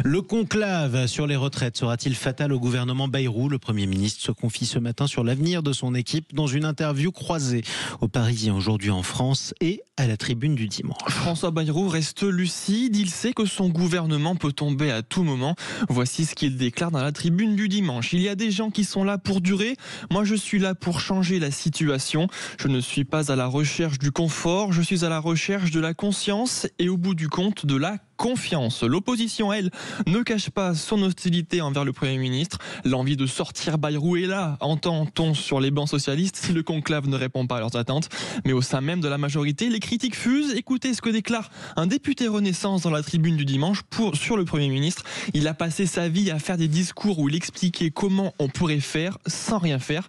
Le conclave sur les retraites sera-t-il fatal au gouvernement Bayrou? Le Premier ministre se confie ce matin sur l'avenir de son équipe dans une interview croisée aux Parisiens aujourd'hui en France et à la Tribune du Dimanche. François Bayrou reste lucide, il sait que son gouvernement peut tomber à tout moment. Voici ce qu'il déclare dans la Tribune du Dimanche. Il y a des gens qui sont là pour durer, moi je suis là pour changer la situation. Je ne suis pas à la recherche du confort, je suis à la recherche de la conscience et au bout du compte de la confiance. L'opposition, elle, ne cache pas son hostilité envers le Premier ministre. L'envie de sortir Bayrou est là, entend-on sur les bancs socialistes, si le conclave ne répond pas à leurs attentes. Mais au sein même de la majorité, les critiques fusent. Écoutez ce que déclare un député Renaissance dans la Tribune du Dimanche sur le Premier ministre. Il a passé sa vie à faire des discours où il expliquait comment on pourrait faire sans rien faire.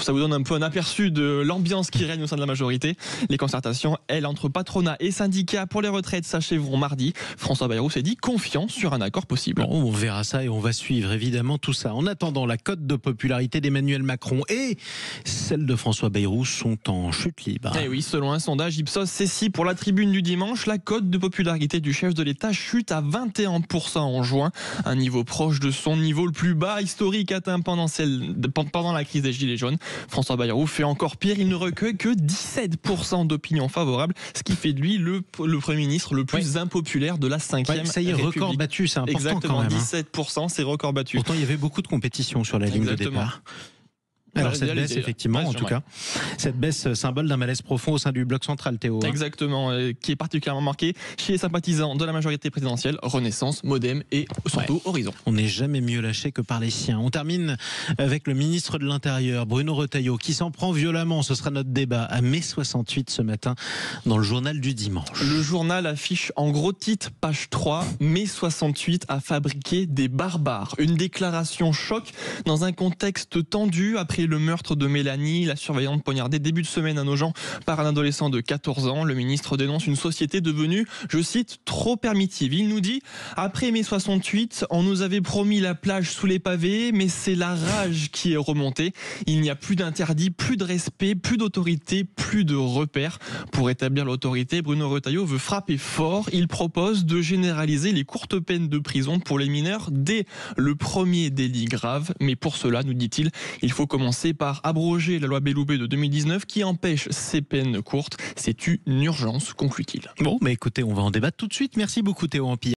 Ça vous donne un peu un aperçu de l'ambiance qui règne au sein de la majorité. Les concertations, elles, entre patronat et syndicats pour les retraites s'achèveront mardi. François Bayrou s'est dit confiant sur un accord possible. Bon, on verra ça et on va suivre évidemment tout ça. En attendant, la cote de popularité d'Emmanuel Macron et celle de François Bayrou sont en chute libre. Et oui, selon un sondage Ipsos CECI pour la Tribune du Dimanche, la cote de popularité du chef de l'État chute à 21% en juin, un niveau proche de son niveau le plus bas historique atteint pendant la crise des Gilets jaunes. François Bayrou fait encore pire, il ne recueille que 17% d'opinion favorable, ce qui fait de lui le Premier ministre le plus impopulaire de la 5e République. Ça y est, record battu, c'est important. Exactement, quand même. 17%, c'est record battu. Pourtant, il y avait beaucoup de compétition sur la ligne de départ. Alors cette baisse, effectivement, en tout cas, cette baisse symbole d'un malaise profond au sein du bloc central, Théo. Exactement, qui est particulièrement marqué chez les sympathisants de la majorité présidentielle, Renaissance, Modem et surtout Horizon. On n'est jamais mieux lâché que par les siens. On termine avec le ministre de l'Intérieur, Bruno Retailleau, qui s'en prend violemment. Ce sera notre débat à mai 68 ce matin dans le journal du dimanche. Le journal affiche en gros titre, page 3, mai 68 a fabriqué des barbares. Une déclaration choc dans un contexte tendu après le meurtre de Mélanie, la surveillante poignardée début de semaine à Nogent par un adolescent de 14 ans. Le ministre dénonce une société devenue, je cite, trop permissive. Il nous dit, après mai 68, on nous avait promis la plage sous les pavés, mais c'est la rage qui est remontée. Il n'y a plus d'interdit, plus de respect, plus d'autorité, plus de repères. Pour établir l'autorité, Bruno Retailleau veut frapper fort. Il propose de généraliser les courtes peines de prison pour les mineurs dès le premier délit grave. Mais pour cela, nous dit-il, il faut commencer par abroger la loi Belloubet de 2019 qui empêche ces peines courtes. C'est une urgence, conclut-il. Bon, mais écoutez, on va en débattre tout de suite. Merci beaucoup Théo Ampillard.